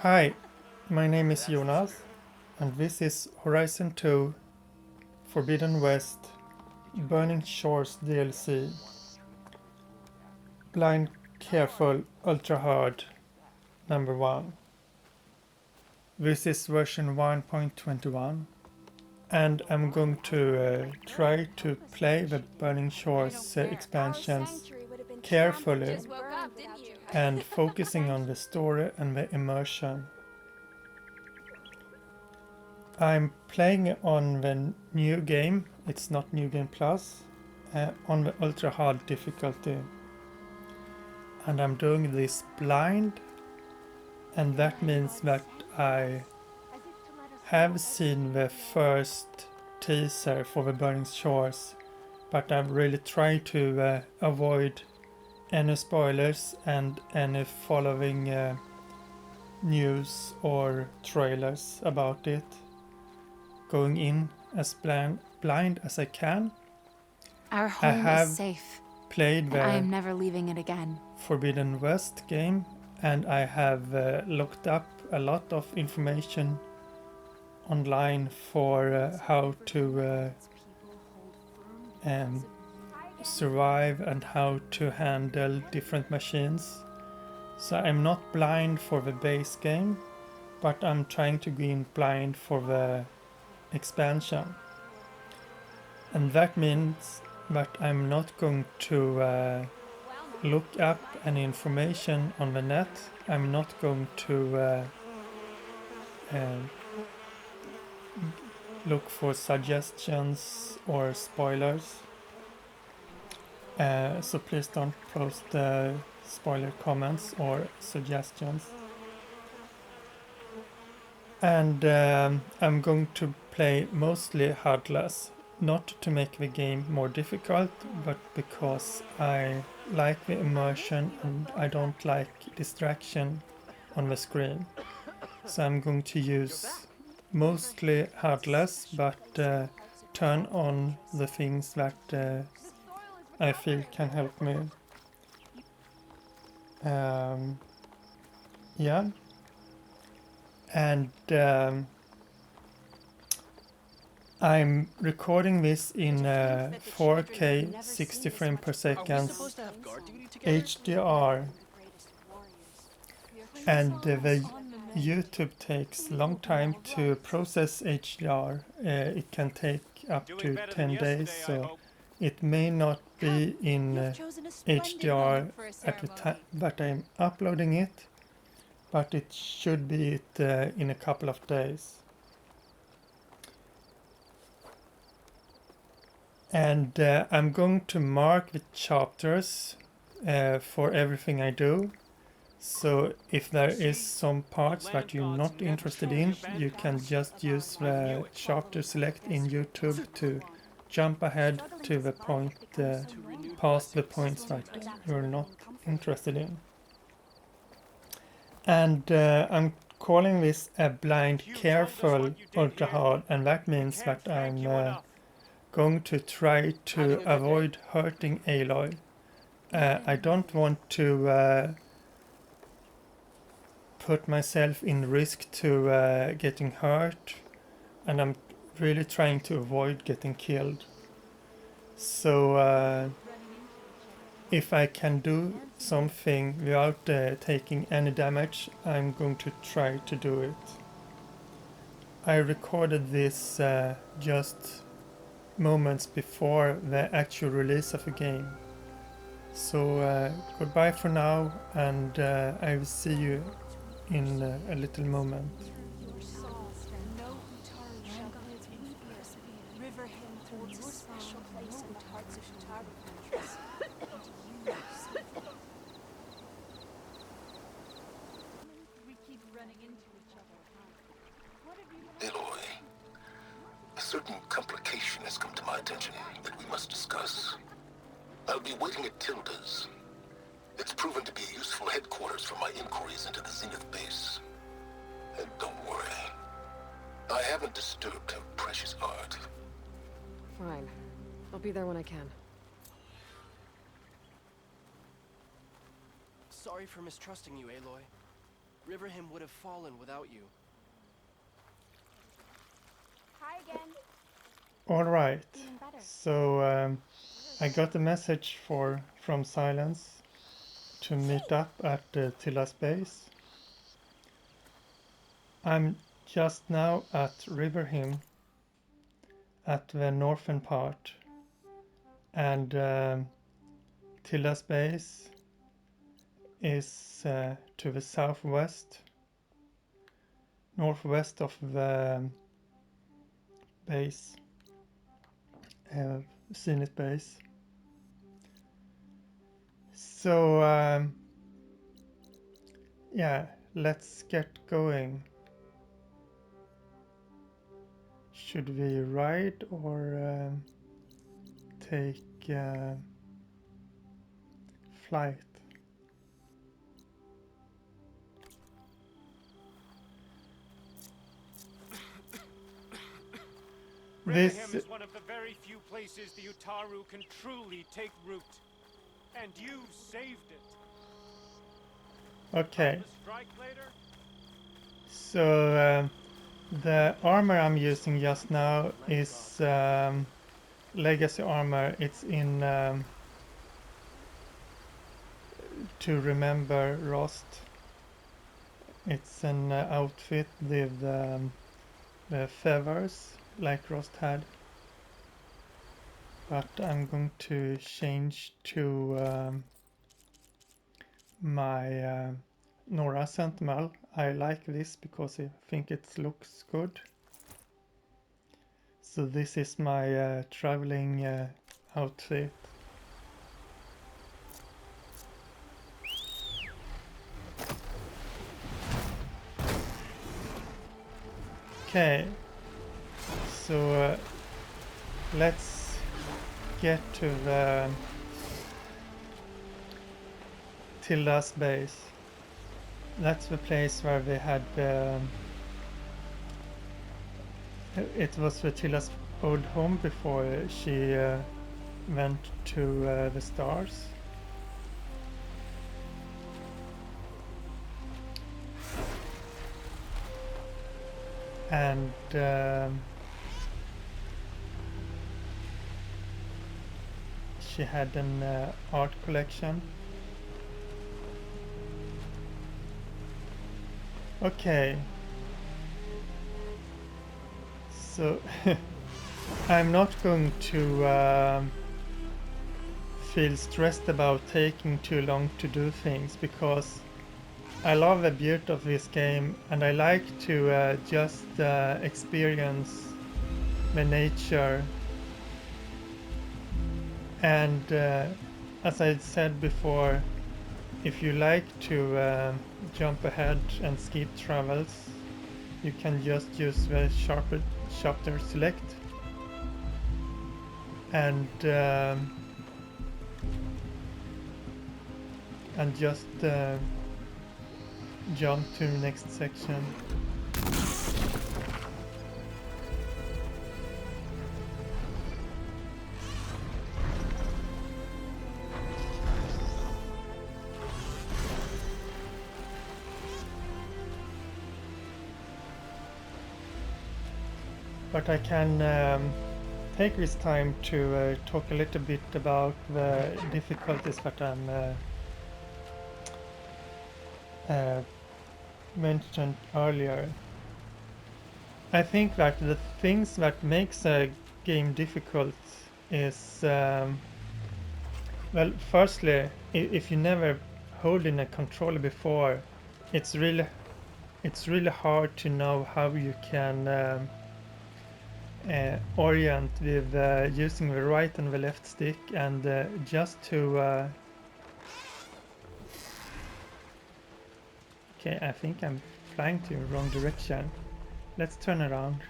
Hi, my name is Jonas, and this is Horizon 2 Forbidden West Burning Shores DLC. Blind, Careful, Ultra Hard, number 1. This is version 1.21, and I'm going to try to play the Burning Shores expansions carefully and focusing on the story and the immersion. I'm playing on the new game, it's not New Game Plus, on the ultra hard difficulty. And I'm doing this blind, and that means that I have seen the first teaser for the Burning Shores, but I've really tried to avoid any spoilers and any following news or trailers about it. Going in as blind as I can. Our home is safe. Played the I am never leaving it again. Forbidden West game, and I have looked up a lot of information online for how to survive and how to handle different machines. So I'm not blind for the base game, but I'm trying to go in blind for the expansion, and that means that I'm not going to look up any information on the net. I'm not going to look for suggestions or spoilers, so please don't post spoiler comments or suggestions. And I'm going to play mostly HUDless, not to make the game more difficult, but because I like the immersion and I don't like distraction on the screen. So I'm going to use mostly HUDless, but turn on the things that I feel can help me. Yeah. And I'm recording this in 4K 60 frames per second HDR, and the YouTube takes a long time to process HDR. It can take up to 10 days, so it may not be in HDR at the time that I'm uploading it, but it should be in a couple of days. And I'm going to mark the chapters for everything I do. So if there is some parts that you're not interested in, you can just use the chapter select in YouTube to jump ahead to the point, past the points that you're not interested in. And I'm calling this a blind, careful, ultra hard, and that means that I'm going to try to avoid hurting Aloy. I don't want to put myself in risk to getting hurt, and I'm really trying to avoid getting killed. So if I can do something without taking any damage, I'm going to try to do it. I recorded this just moments before the actual release of the game. So goodbye for now, and I will see you in a little moment. Aloy, a certain complication has come to my attention that we must discuss. I'll be waiting at Tildas. It's proven to be a useful headquarters for my inquiries into the Zenith base. And don't worry, I haven't disturbed her precious art. Fine. I'll be there when I can. Sorry for mistrusting you, Aloy. Riverhim would have fallen without you. Hi again. All right. Feeling better. So I got a message from Sylens to meet up at the Tilda's base. I'm just now at Riverhim at the northern part, and Tilda's base is to the southwest, northwest of the base, Zenith base. So yeah, let's get going. Should we ride or take flight? Riverhim is one of the very few places the Utaru can truly take root. And you saved it. Okay. The strike later? So the armor I'm using just now is legacy armor. It's in to remember Rost. It's an outfit with the feathers like Rost had, but I'm going to change to my Nora Sentinel. I like this because I think it looks good. So this is my traveling outfit. Okay, so let's get to the Tilda's base. That's the place where we had it was the Tilda's old home before she went to the stars. And she had an art collection. Okay, so I'm not going to feel stressed about taking too long to do things, because I love the beauty of this game, and I like to just experience the nature. And as I said before, if you like to jump ahead and skip travels, you can just use the chapter select and just jump to the next section. But I can take this time to talk a little bit about the difficulties that I'm mentioned earlier. I think that the things that makes a game difficult is well, firstly, if you never hold in a controller before, it's really hard to know how you can orient with using the right and the left stick, and just to okay, I think I'm flying to the wrong direction. Let's turn around.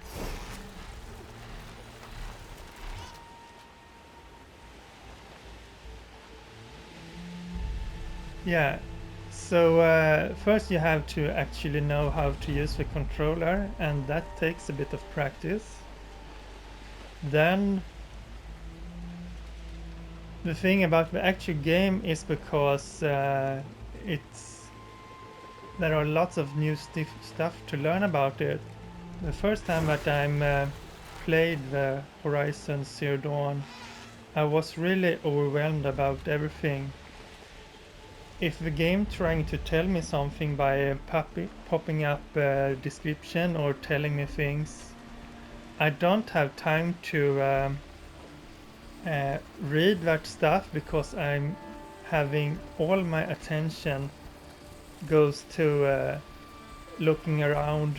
Yeah, so first you have to actually know how to use the controller, and that takes a bit of practice. Then the thing about the actual game is because there are lots of new stuff to learn about it. The first time that I played the Horizon Zero Dawn, I was really overwhelmed about everything. If the game trying to tell me something by popping up a description or telling me things, I don't have time to read that stuff because I'm having all my attention goes to looking around,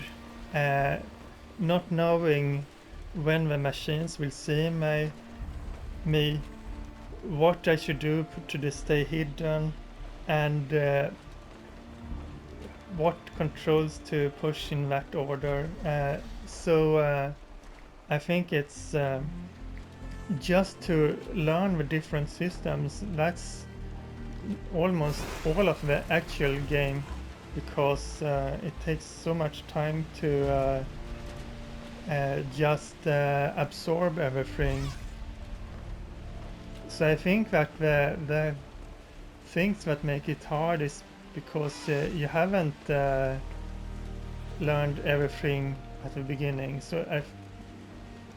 not knowing when the machines will see me, what I should do to stay hidden, and what controls to push in that order. So I think it's just to learn the different systems. That's almost all of the actual game, because it takes so much time to just absorb everything. So I think that the things that make it hard is because you haven't learned everything at the beginning. So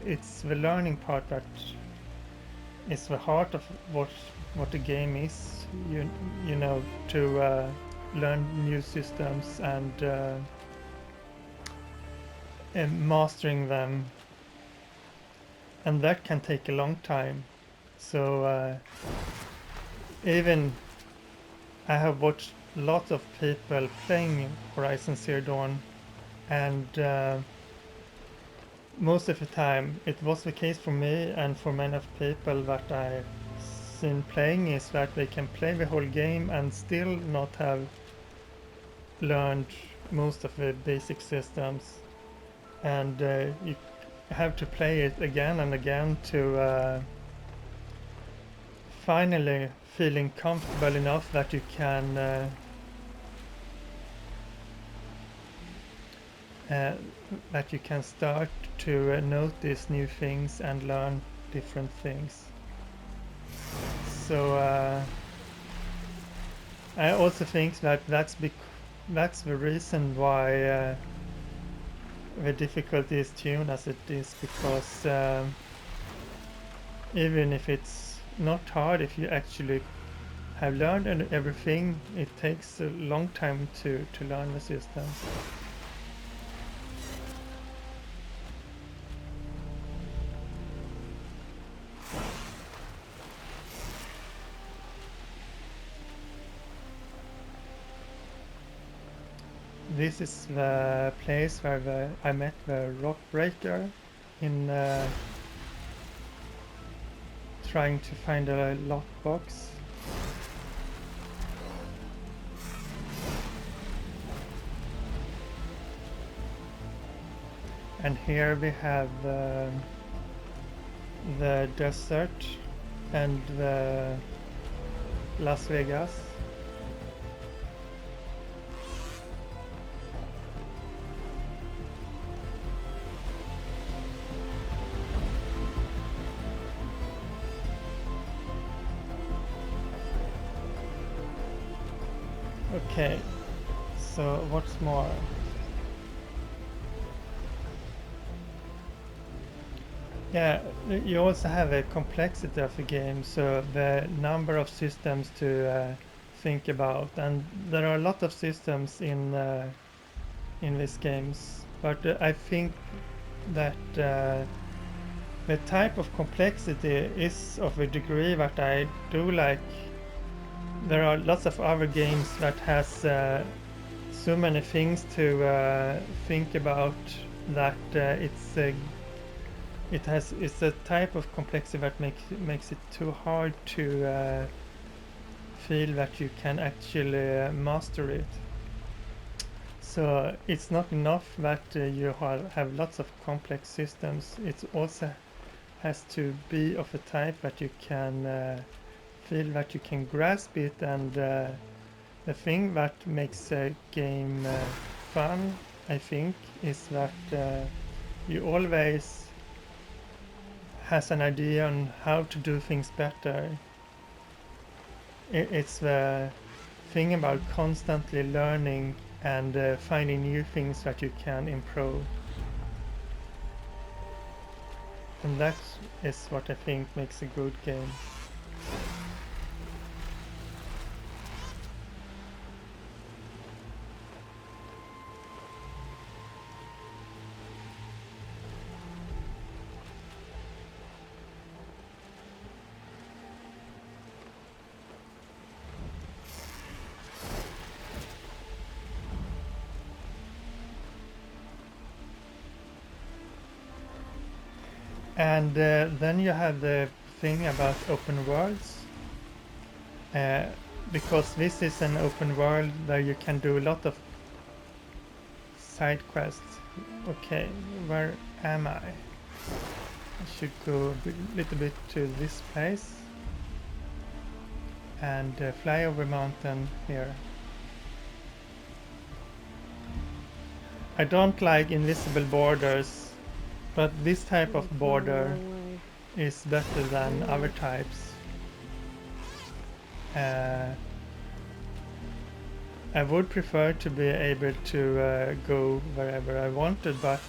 it's the learning part that is the heart of what the game is. You know, to learn new systems and mastering them, and that can take a long time. So even I have watched lots of people playing Horizon Zero Dawn, and most of the time it was the case for me and for many of people that I've seen playing, is that they can play the whole game and still not have learned most of the basic systems, and you have to play it again and again to finally feeling comfortable enough that you can start to notice new things and learn different things. So I also think that that's the reason why the difficulty is tuned as it is, because even if it's not hard, if you actually have learned everything, it takes a long time to learn the system. This is the place where I met the rock breaker in trying to find a lockbox. And here we have the desert and the Las Vegas. Okay, so what's more? Yeah, you also have a complexity of the game, so the number of systems to think about, and there are a lot of systems in these games, but I think that the type of complexity is of a degree that I do like. There are lots of other games that has so many things to think about that it's a type of complexity that makes it too hard to feel that you can actually master it. So it's not enough that you have lots of complex systems. It also has to be of a type that you can feel that you can grasp it, and the thing that makes a game fun, I think, is that you always has an idea on how to do things better. It's the thing about constantly learning and finding new things that you can improve. And that is what I think makes a good game. And then you have the thing about open worlds, because this is an open world where you can do a lot of side quests. Okay, where am I? I should go a little bit to this place and fly over mountain here. I don't like invisible borders, but this type of border is better than other types. I would prefer to be able to go wherever I wanted, but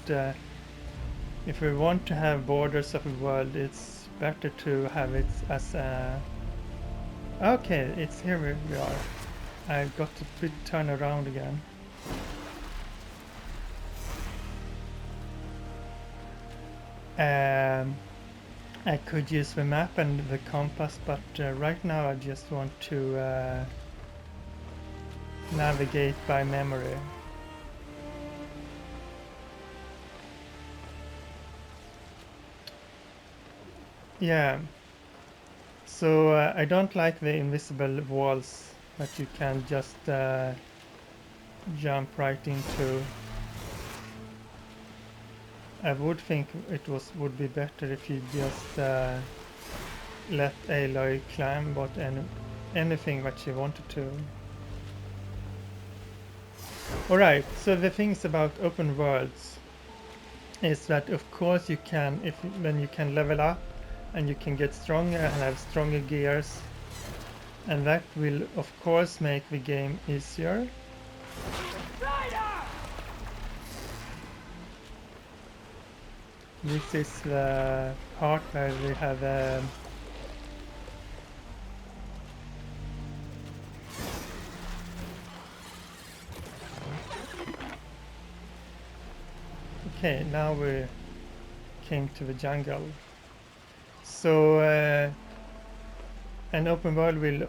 if we want to have borders of the world, it's better to have it as a... Okay, it's here we are. I got to turn around again. I could use the map and the compass, but right now I just want to navigate by memory. Yeah, so I don't like the invisible walls that you can just jump right into. I would think it would be better if you just let Aloy climb anything that she wanted to. Alright, so the things about open worlds is that of course you can, when you can level up and you can get stronger and have stronger gears, and that will of course make the game easier. This is the part where we have okay, now we came to the jungle. So an open world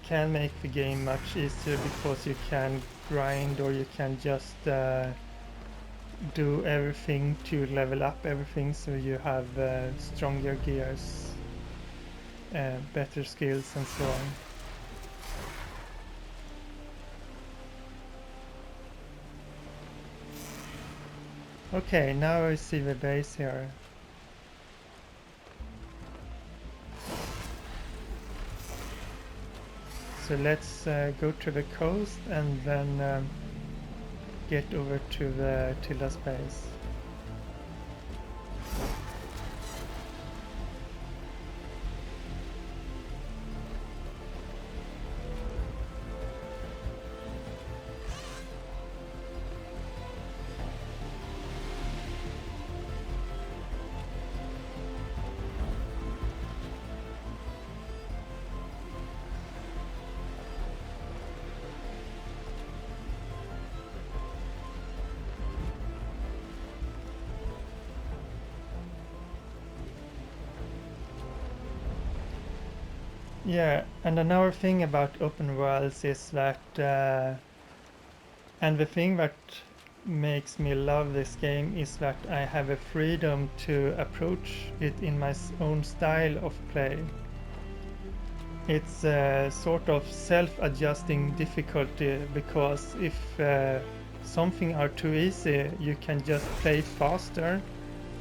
can make the game much easier because you can grind, or you can just do everything to level up everything, so you have stronger gears, better skills and so on. Okay, now I see the base here. So let's go to the coast and then get over to the Tildas base. Yeah, and another thing about open worlds is that, and the thing that makes me love this game is that I have a freedom to approach it in my own style of play. It's a sort of self-adjusting difficulty, because if something are too easy, you can just play faster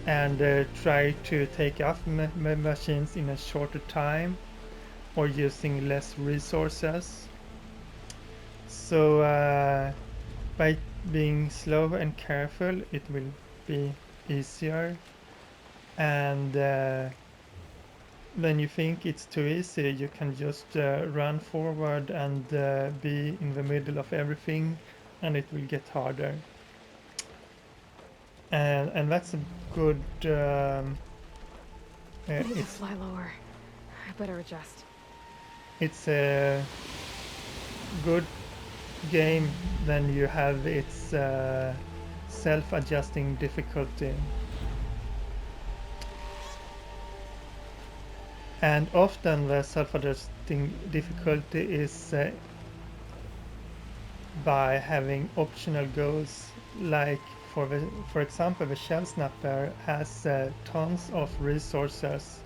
and try to take off machines in a shorter time, or using less resources. So by being slow and careful, it will be easier. And when you think it's too easy, you can just run forward and be in the middle of everything, and it will get harder. And that's a good. I need to It's fly lower. I better adjust. it's a good game when you have its self-adjusting difficulty. And often the self-adjusting difficulty is by having optional goals, like for example the shell snapper has tons of resources,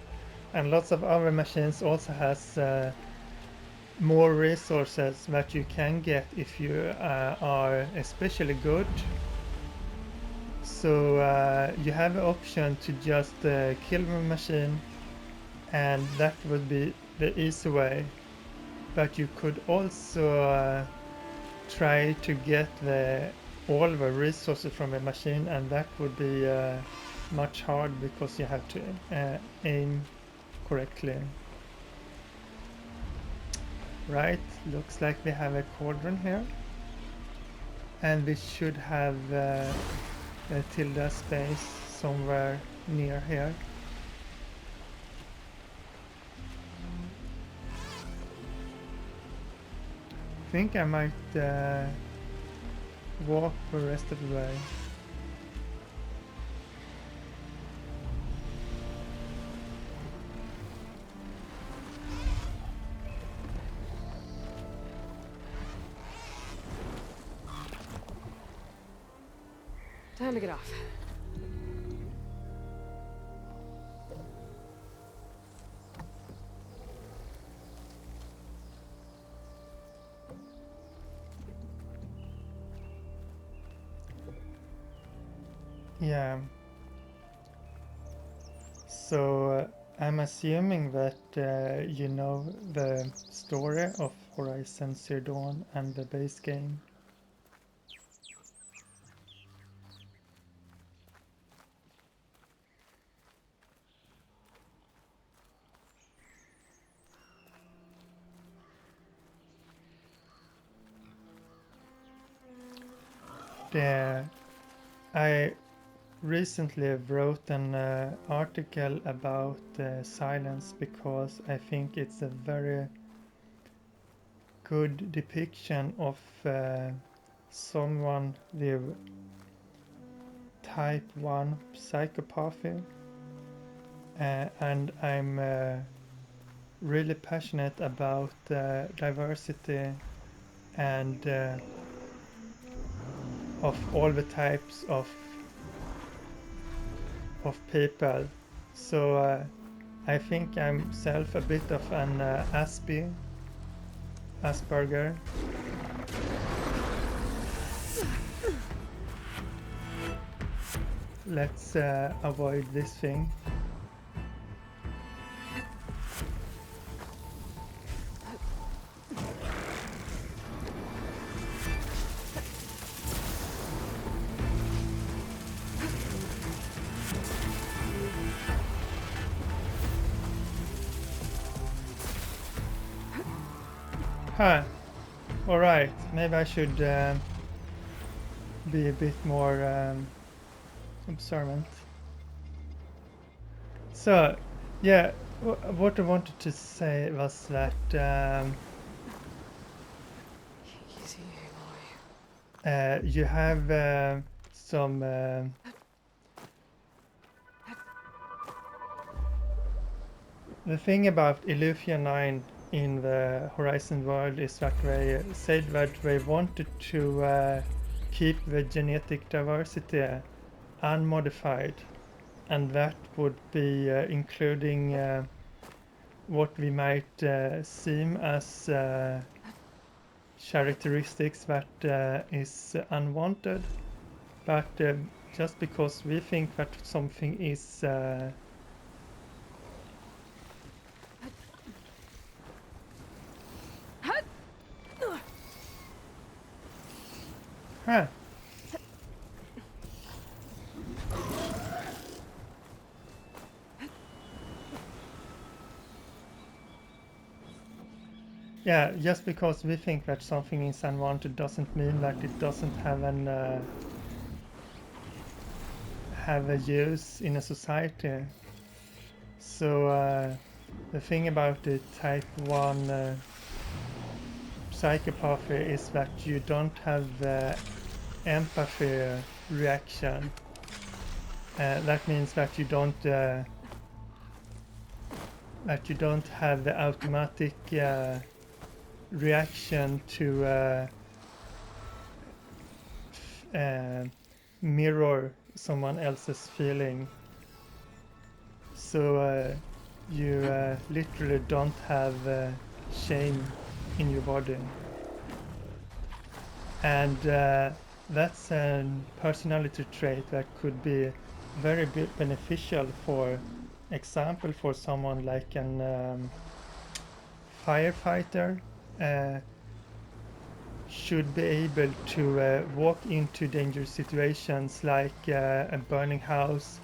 and lots of other machines also has more resources that you can get if you are especially good. So you have the option to just kill the machine, and that would be the easy way. But you could also try to get all the resources from the machine, and that would be much hard because you have to aim correctly. Right, looks like we have a cauldron here, and we should have a Tilda space somewhere near here. I think I might walk the rest of the way. Time to get off. Yeah. So I'm assuming that you know the story of Horizon Zero Dawn and the base game. I recently wrote an article about Sylens because I think it's a very good depiction of someone with type 1 psychopathy, and I'm really passionate about diversity and of all the types of people. So I think I'm self a bit of an Asperger. Let's avoid this thing. Huh. Alright, maybe I should be a bit more observant. So, yeah, what I wanted to say was that Easy, boy. you have some the thing about Illusion 9 in the Horizon world is that they said that they wanted to keep the genetic diversity unmodified, and that would be including what we might seem as characteristics that is unwanted, but just because we think that something is huh. yeah, just because we think that something is unwanted doesn't mean that it doesn't have a use in a society. So the thing about the type 1 psychopathy is that you don't have the empathy reaction. That means that you don't have the automatic reaction to mirror someone else's feeling. So you literally don't have shame in your body. And that's a personality trait that could be very beneficial, for example, for someone like an firefighter. Should be able to walk into dangerous situations like a burning house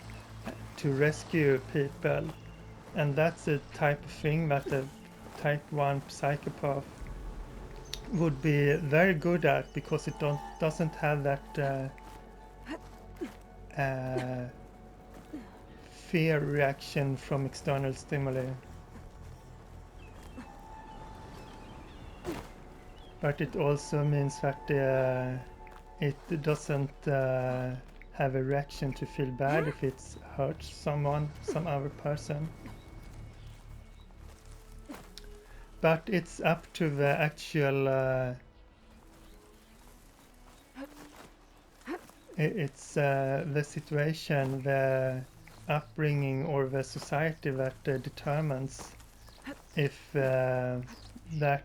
to rescue people. And that's a type of thing that a type 1 psychopath would be very good at, because it doesn't have that fear reaction from external stimuli. But it also means that it doesn't have a reaction to feel bad if it hurts someone, some other person. But it's up to the actual it's the situation, the upbringing, or the society that determines if that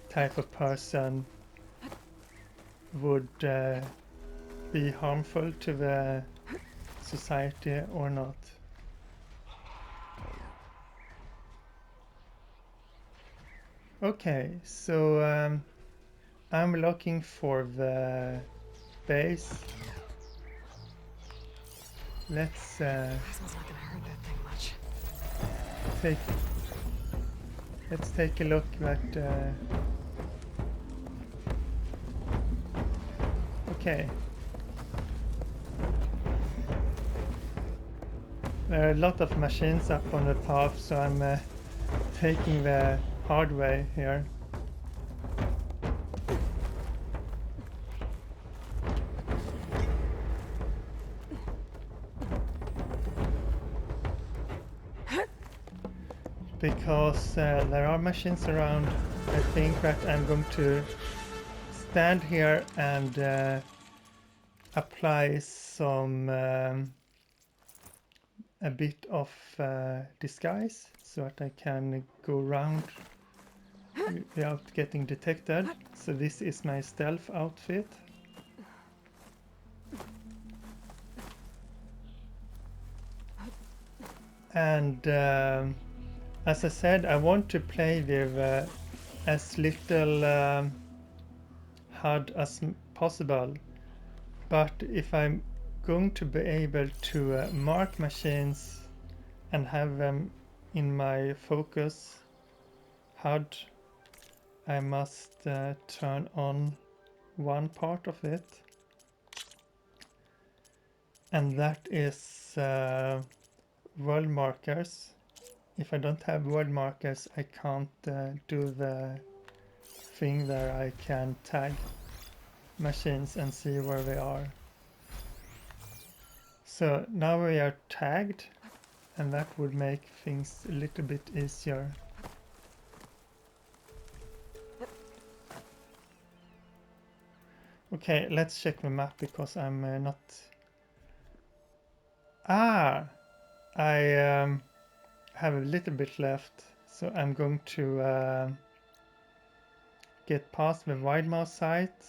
type of person would be harmful to the society or not. Okay, so I'm looking for the base. Let's Plasma's not gonna hurt that thing much. let's take a look at okay. There are a lot of machines up on the path, so I'm taking the hard way here. Because there are machines around, I think that I'm going to stand here and apply some a bit of disguise, so that I can go around without getting detected. So this is my stealth outfit. And as I said, I want to play with as little HUD as possible. But if I'm going to be able to mark machines and have them in my focus HUD, I must turn on one part of it. And that is world markers. If I don't have world markers, I can't do the thing where I can tag machines and see where they are. So now we are tagged, and that would make things a little bit easier. Okay, let's check the map, because I'm not... I have a little bit left, so I'm going to get past the wide mouse site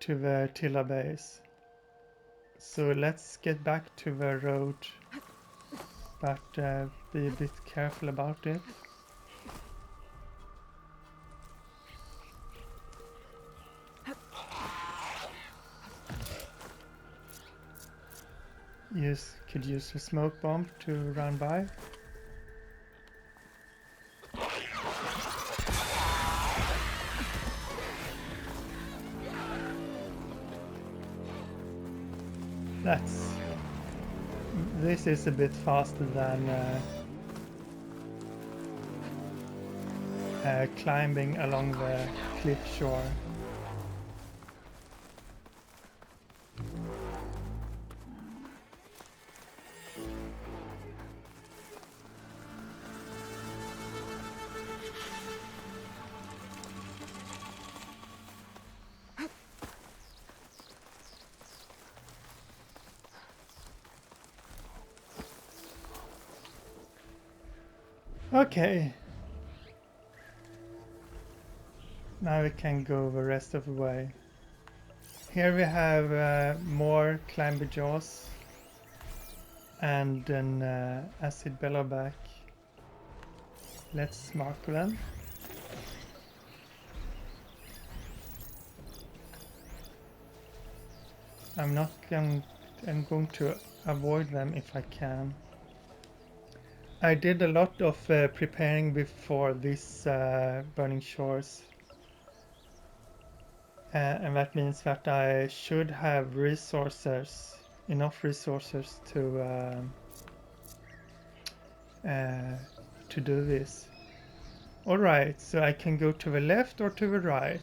to the Tilda base. So let's get back to the road, but be a bit careful about it. Could use a smoke bomb to run by. That's... This is a bit faster than climbing along the cliff shore. Okay. Now we can go the rest of the way. Here we have more climber jaws and an acid bellowback. Let's mark them. I'm going to avoid them if I can. I did a lot of preparing before this Burning Shores. And that means that I should have resources, enough resources to do this. Alright, so I can go to the left or to the right.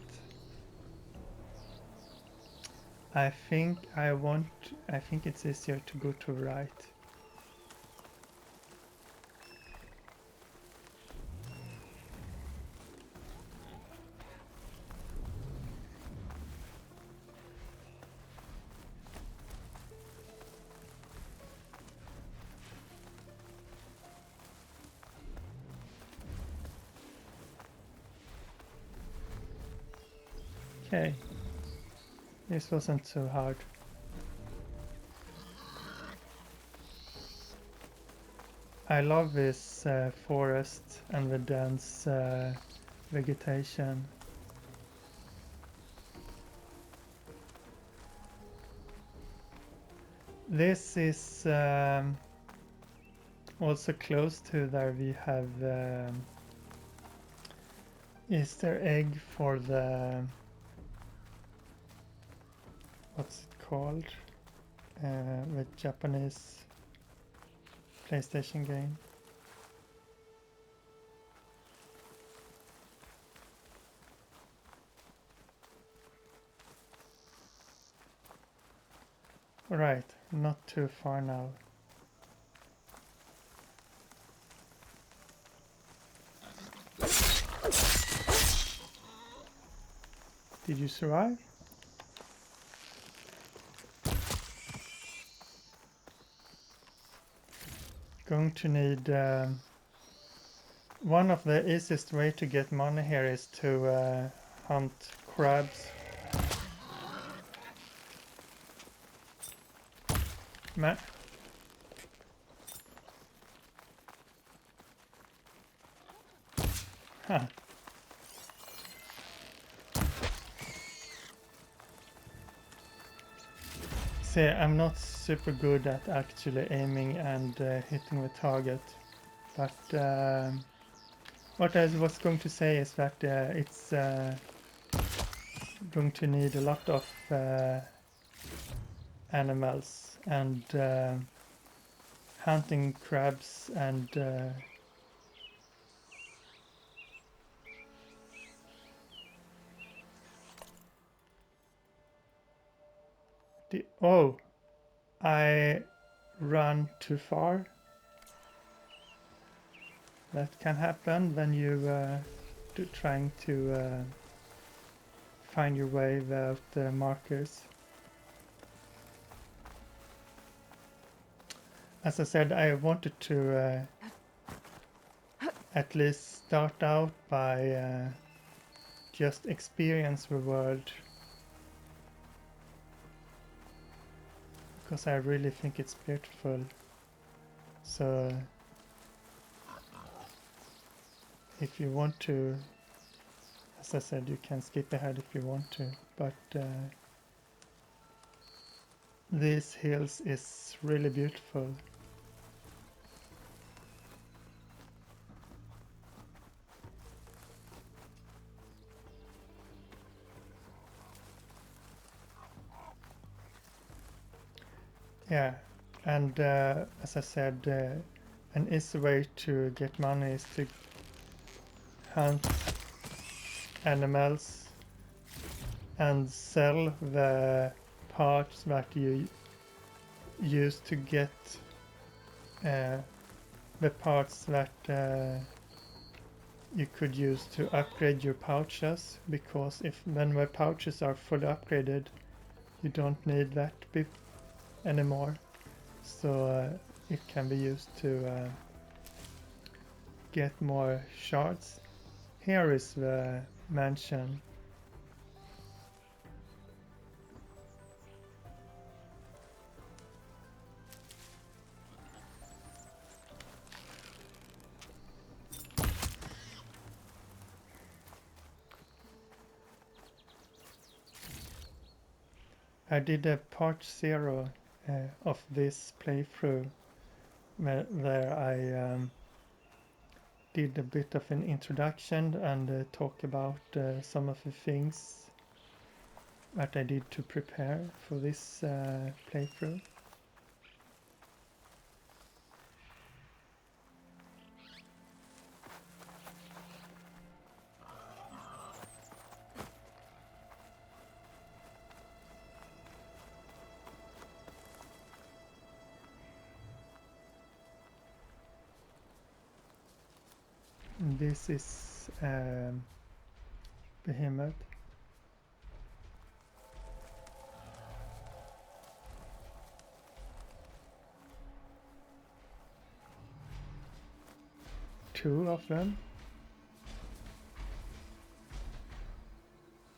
I think it's easier to go to the right. Okay, this wasn't so hard. I love this forest and the dense vegetation. This is also close to there we have Easter egg for the... what's it called? The Japanese PlayStation game. Alright, not too far now. Did you survive? Going to need one of the easiest way to get money here is to hunt crabs. Huh. See, I'm not super good at actually aiming and hitting the target, but what I was going to say is that it's going to need a lot of animals and hunting crabs and oh, I ran too far. That can happen when you trying to find your way without the markers. As I said, I wanted to at least start out by just experience the world, because I really think it's beautiful. So if you want to, as I said, you can skip ahead if you want to, but these hills is really beautiful. Yeah, and as I said, an easy way to get money is to hunt animals and sell the parts that you use to get the parts that you could use to upgrade your pouches, because when the pouches are fully upgraded, you don't need that bit anymore. So it can be used to get more shards. Here is the mansion. I did a part 0 of this playthrough where I did a bit of an introduction and talk about some of the things that I did to prepare for this playthrough. This is Behemoth. Two of them.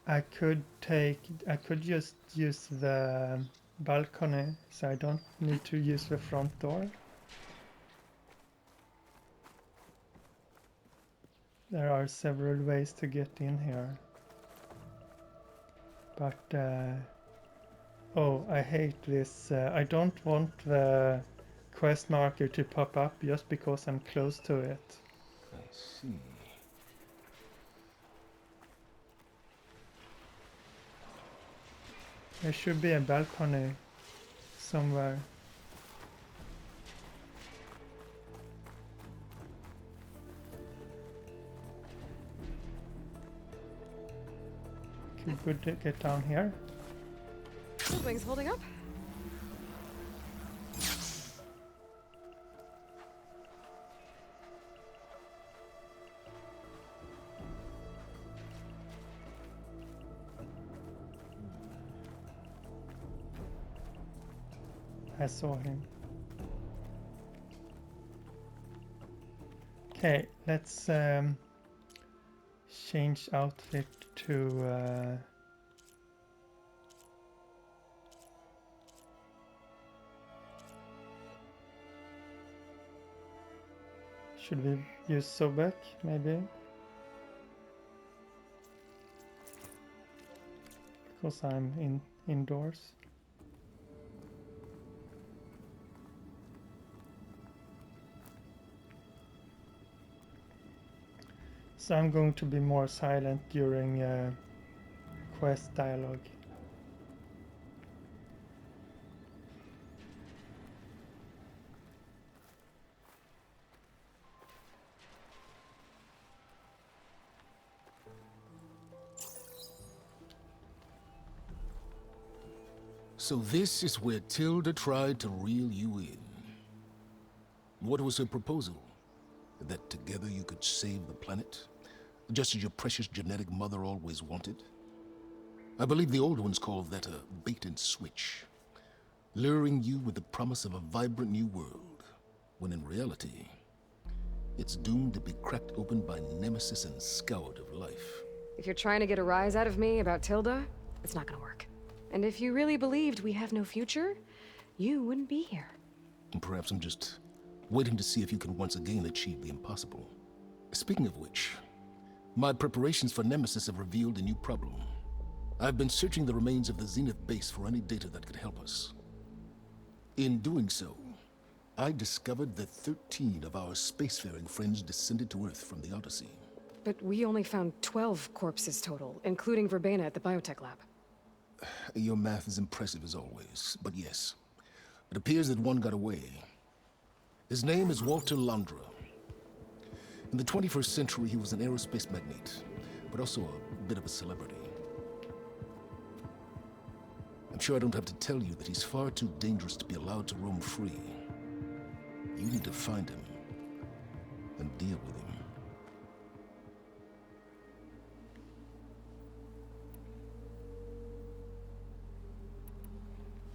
I could just use the balcony, so I don't need to use the front door. There are several ways to get in here. But oh, I hate this. I don't want the quest marker to pop up just because I'm close to it. I see. There should be a balcony somewhere. Could we get down here? Wings holding up? I saw him. Okay, let's change outfit to should we use Sobek maybe? Because I'm indoors. So I'm going to be more silent during quest dialogue. So this is where Tilda tried to reel you in. What was her proposal? That together you could save the planet? Just as your precious genetic mother always wanted? I believe the old ones called that a bait and switch. Luring you with the promise of a vibrant new world, when in reality, it's doomed to be cracked open by nemesis and scoured of life. If you're trying to get a rise out of me about Tilda, it's not gonna work. And if you really believed we have no future, you wouldn't be here. And perhaps I'm just waiting to see if you can once again achieve the impossible. Speaking of which, my preparations for Nemesis have revealed a new problem. I've been searching the remains of the Zenith base for any data that could help us. In doing so, I discovered that 13 of our spacefaring friends descended to Earth from the Odyssey. But we only found 12 corpses total, including Verbena at the biotech lab. Your math is impressive as always, but yes. It appears that one got away. His name is Walter Londra. In the 21st century, he was an aerospace magnate, but also a bit of a celebrity. I'm sure I don't have to tell you that he's far too dangerous to be allowed to roam free. You need to find him and deal with him.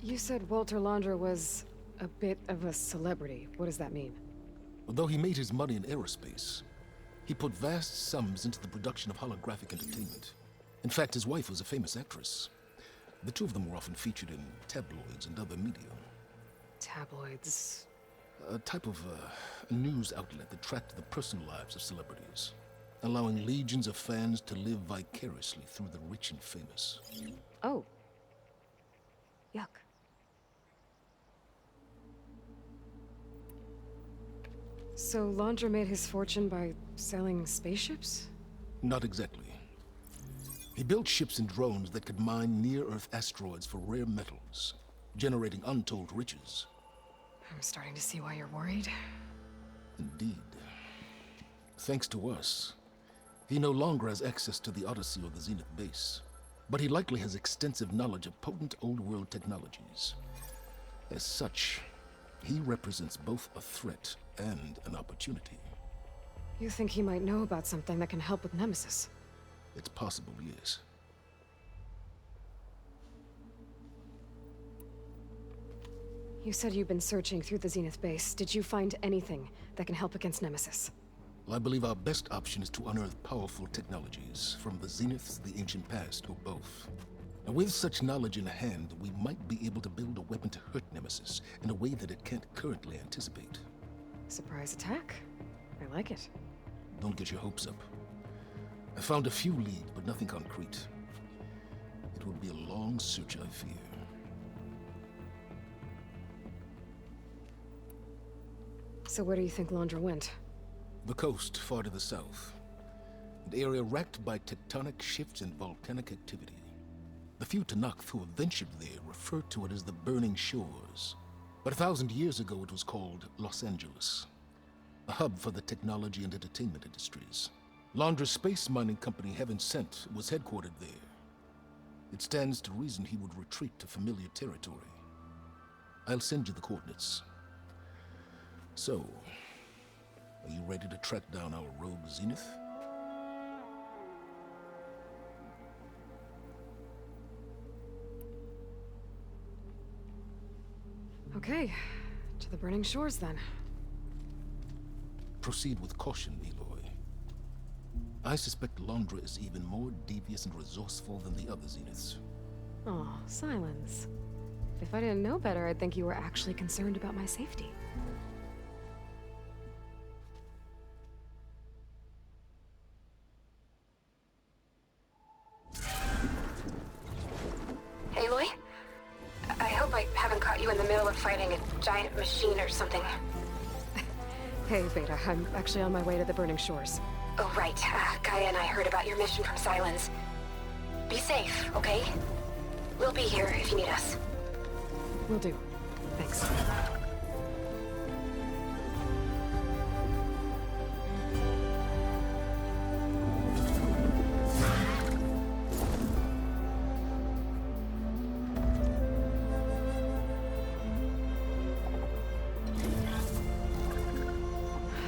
You said Walter Londra was a bit of a celebrity. What does that mean? Although he made his money in aerospace, he put vast sums into the production of holographic entertainment. In fact, his wife was a famous actress. The two of them were often featured in tabloids and other media. Tabloids? A type of a news outlet that tracked the personal lives of celebrities, allowing legions of fans to live vicariously through the rich and famous. Oh. Yuck. So Londra made his fortune by selling spaceships? Not exactly. He built ships and drones that could mine near-Earth asteroids for rare metals, generating untold riches. I'm starting to see why you're worried. Indeed. Thanks to us, he no longer has access to the Odyssey or the Zenith base, but he likely has extensive knowledge of potent old-world technologies. As such, he represents both a threat and an opportunity. You think he might know about something that can help with Nemesis? It's possible, yes. You said you've been searching through the Zenith base. Did you find anything that can help against Nemesis? Well, I believe our best option is to unearth powerful technologies from the Zeniths, the ancient past, or both. And with such knowledge in hand, we might be able to build a weapon to hurt Nemesis in a way that it can't currently anticipate. Surprise attack? I like it. Don't get your hopes up. I found a few leads, but nothing concrete. It will be a long search, I fear. So where do you think Londra went? The coast, far to the south. An area racked by tectonic shifts and volcanic activity. The few Tanakh who have ventured there refer to it as the Burning Shores. But 1,000 years ago it was called Los Angeles, a hub for the technology and entertainment industries. Londra's space mining company, Heaven Sent, was headquartered there. It stands to reason he would retreat to familiar territory. I'll send you the coordinates. So, are you ready to track down our rogue Zenith? Okay, to the Burning Shores then. Proceed with caution, Eloy. I suspect Londra is even more devious and resourceful than the other Zeniths. Oh, Sylens. If I didn't know better, I'd think you were actually concerned about my safety. Aloy? I hope I haven't caught you in the middle of fighting a giant machine or something. Hey, Beta, I'm actually on my way to the Burning Shores. Oh, right. Gaia and I heard about your mission from Sylens. Be safe, okay? We'll be here if you need us. Will do. Thanks.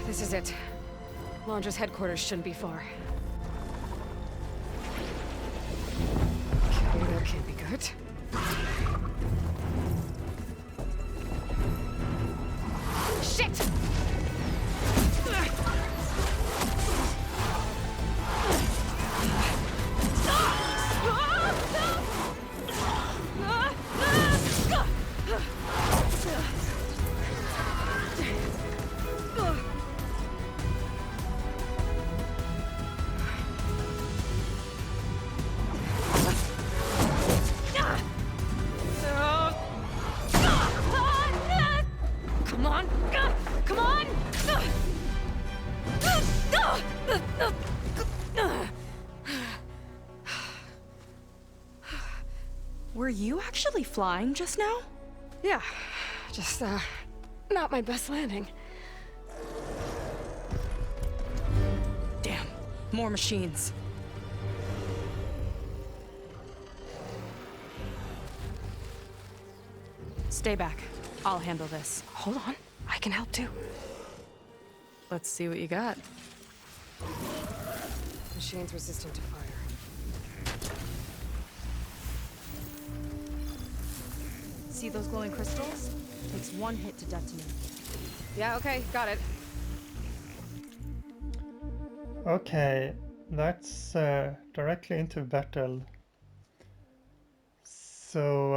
This is it. Londra's headquarters shouldn't be far. Okay, that can't be good. Shit! Were you actually flying just now? Yeah, Just, not my best landing. Damn, more machines. Stay back. I'll handle this. Hold on, I can help too. Let's see what you got. Machine's resistant to fire. See those glowing crystals? Takes one hit to detonate. Yeah, okay, got it. Okay, that's directly into battle. So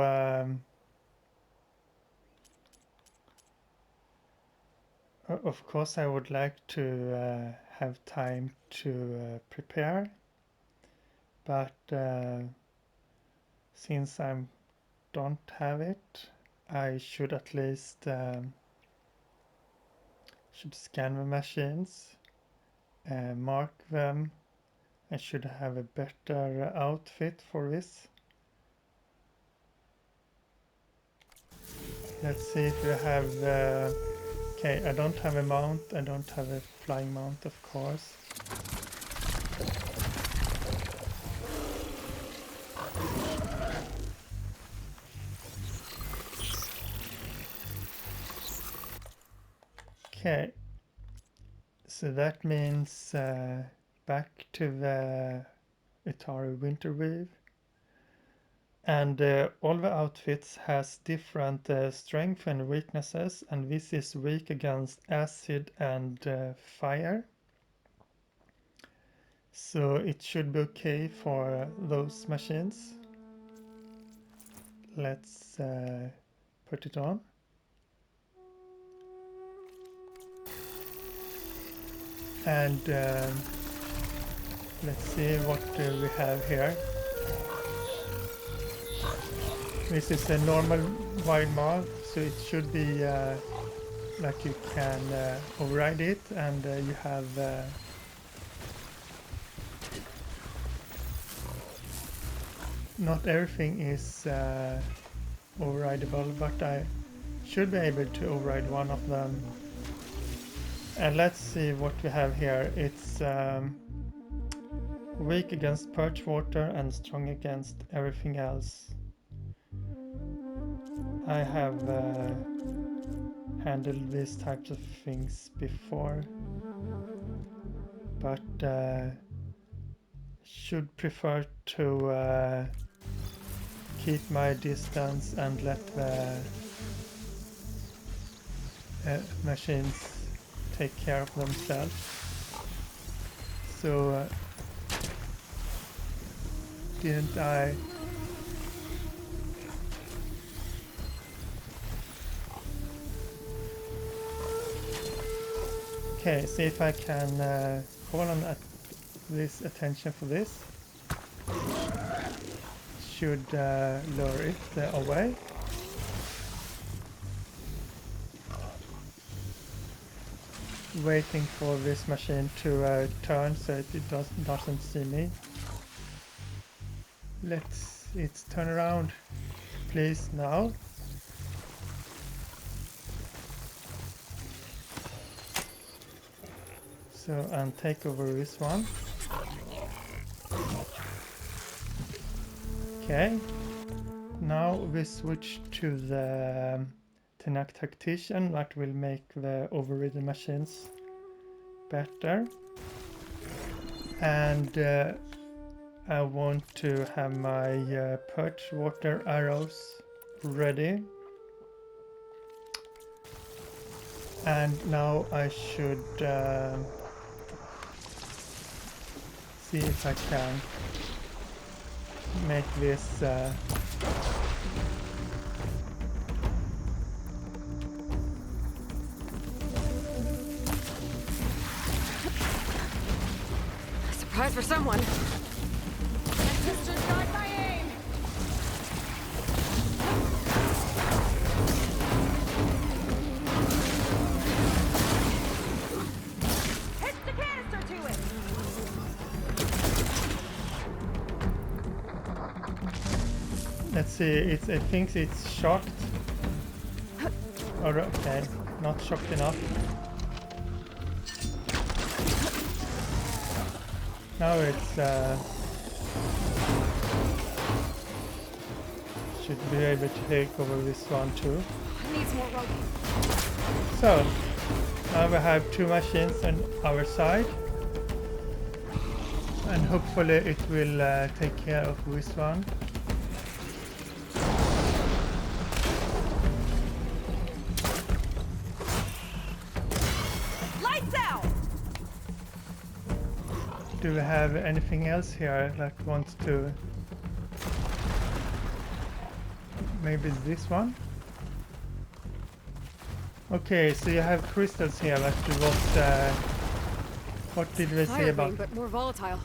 of course I would like to have time to prepare, but since I don't have it, I should at least should scan the machines, mark them. I should have a better outfit for this. Let's see if we have okay, I don't have a mount, I don't have a flying mount, of course. Okay, so that means back to the Itaru Winterweave. And all the outfits has different strength and weaknesses, and this is weak against acid and fire. So it should be okay for those machines. Let's put it on. And let's see what we have here. This is a normal wide mouth, so it should be like you can override it, and you have not everything is overrideable, but I should be able to override one of them. And let's see what we have here. It's weak against purge water and strong against everything else. I have handled these types of things before, but should prefer to keep my distance and let the machines take care of themselves. So didn't I okay, see if I can call on this attention for this. Should lure it away. Waiting for this machine to turn so it doesn't see me. Let's turn around, please, now. So, and take over this one. Okay, now we switch to the Tenac Tactician. That will make the overridden machines better. And I want to have my purge water arrows ready. And now I should see if I can make this surprise for someone. let's see, I think it's shocked. Or okay, not shocked enough. Now it's should be able to take over this one too. Needs more rope. So now we have two machines on our side, and hopefully it will take care of this one. Lights out! Do we have anything else here that wants to? Maybe this one? Okay, so you have crystals here that was what did we say Fire about? beam, but more volatile.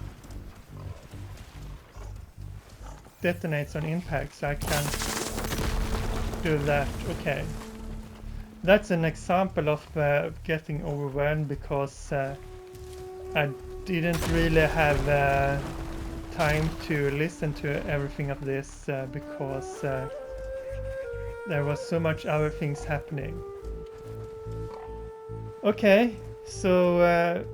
Detonates on impact, so I can do that. Okay. That's an example of getting overwhelmed because I didn't really have time to listen to everything of this because there was so much other things happening. Okay, so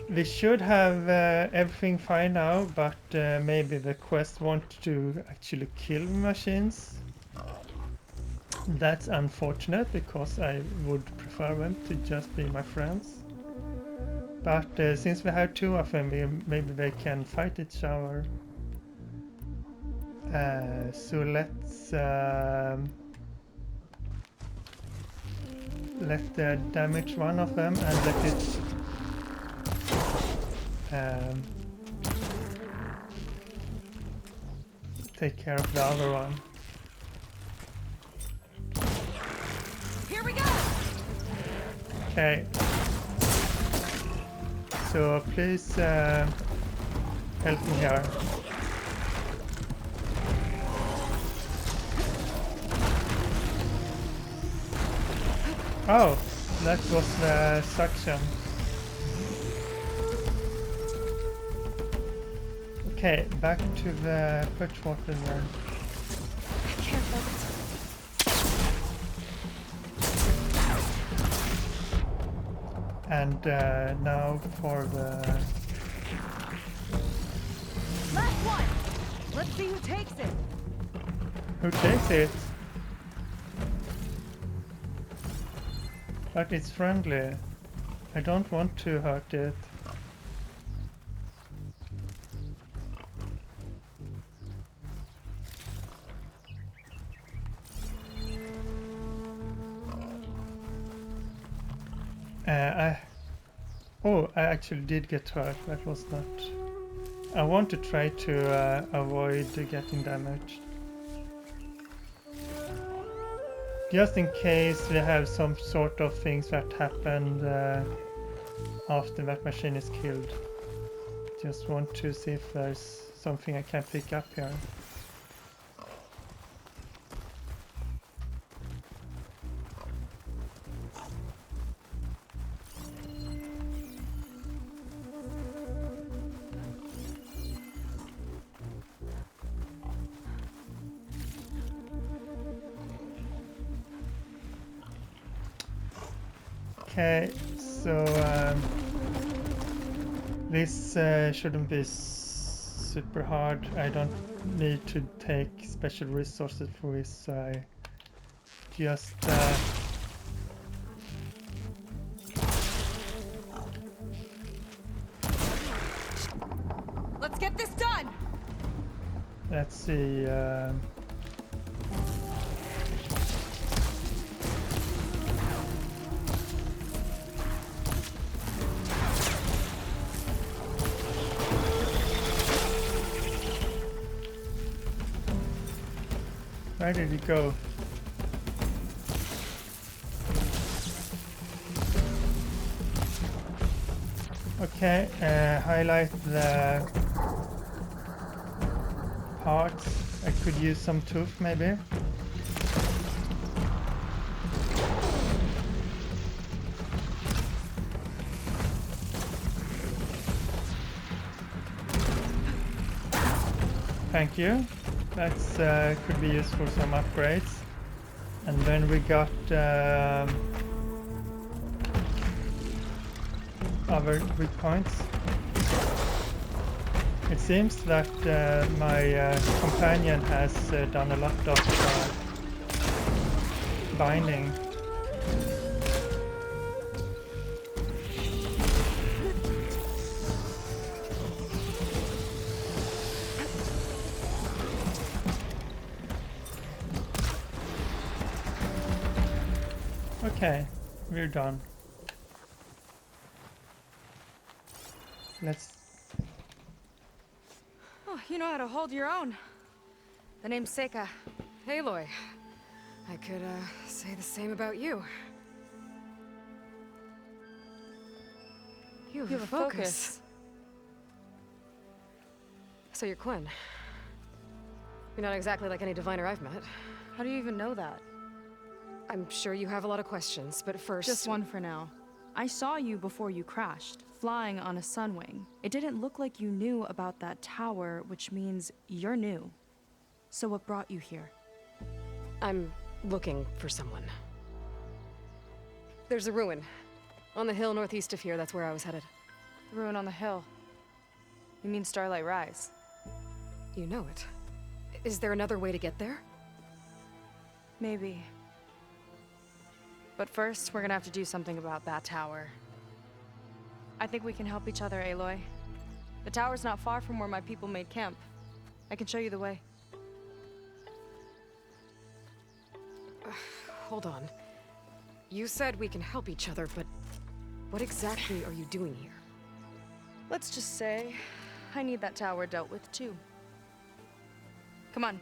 we should have everything fine now, but maybe the quest wants to actually kill machines. That's unfortunate because I would prefer them to just be my friends. But since we have two of them, maybe they can fight each other. So let's let damage one of them and let it take care of the other one. Here we go! Okay. So please help me here. Oh, that was the suction. Okay, back to the perch water then. Careful. And now for the... Last one! Let's see who takes it! Who takes it? But it's friendly. I don't want to hurt it. I actually did get hurt. That was not... I want to try to avoid getting damaged. Just in case we have some sort of things that happened after that machine is killed. Just want to see if there's something I can pick up here. Okay, so this shouldn't be super hard. I don't need to take special resources for this, so I just Let's get this done! let's see. Where did he go? Okay, highlight the parts. I could use some tooth maybe. Thank you. That's could be used for some upgrades. And then we got other weak points. It seems that my companion has done a lot of binding. Okay, we're done. Let's... Oh, you know how to hold your own. The name's Seyka. Aloy. I could, say the same about you. You have a focus. So you're Quinn. You're not exactly like any diviner I've met. How do you even know that? I'm sure you have a lot of questions, but first... Just one for now. I saw you before you crashed, flying on a sunwing. It didn't look like you knew about that tower, which means you're new. So what brought you here? I'm looking for someone. There's a ruin. On the hill northeast of here, that's where I was headed. The ruin on the hill. You mean Starlight Rise? You know it. Is there another way to get there? Maybe. But first, we're gonna have to do something about that tower. I think we can help each other, Aloy. The tower's not far from where my people made camp. I can show you the way. Hold on. You said we can help each other, but what exactly are you doing here? Let's just say, I need that tower dealt with too. Come on.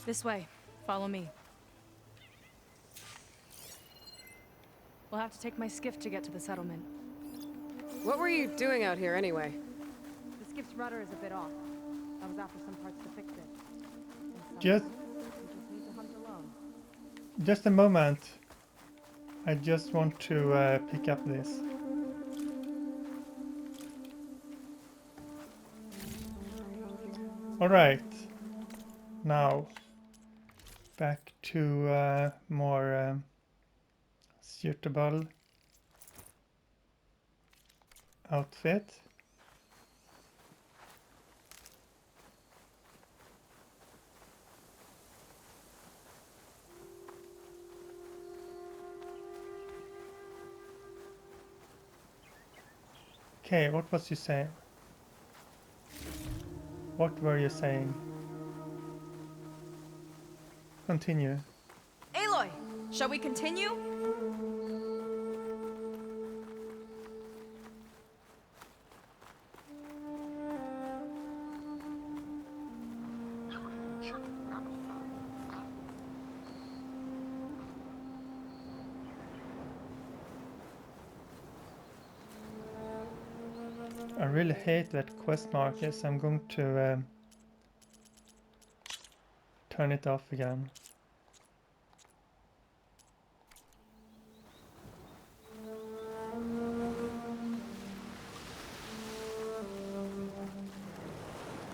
This way. Follow me. We'll have to take my skiff to get to the settlement. What were you doing out here anyway? The skiff's rudder is a bit off. I was after some parts to fix it. Just need to hunt alone. a moment. I just want to pick up this. Alright. Now, back to more suitable outfit. Okay, what was you saying? What were you saying? Continue. Aloy! Shall we continue? I really hate that quest markers. I'm going to turn it off again.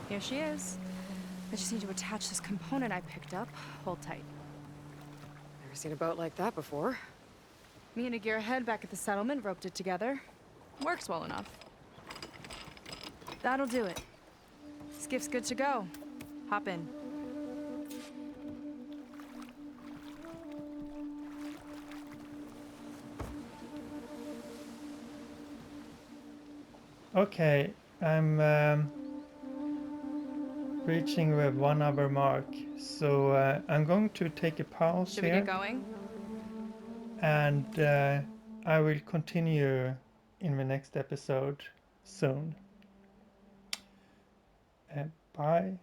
Here she is. I just need to attach this component I picked up. Hold tight. Never seen a boat like that before. Me and a gearhead back at the settlement roped it together. Works well enough. That'll do it. Skiff's good to go. Hop in. Okay, I'm reaching the 1 hour mark, so I'm going to take a pause Should here. we get going? And I will continue in the next episode soon. Bye.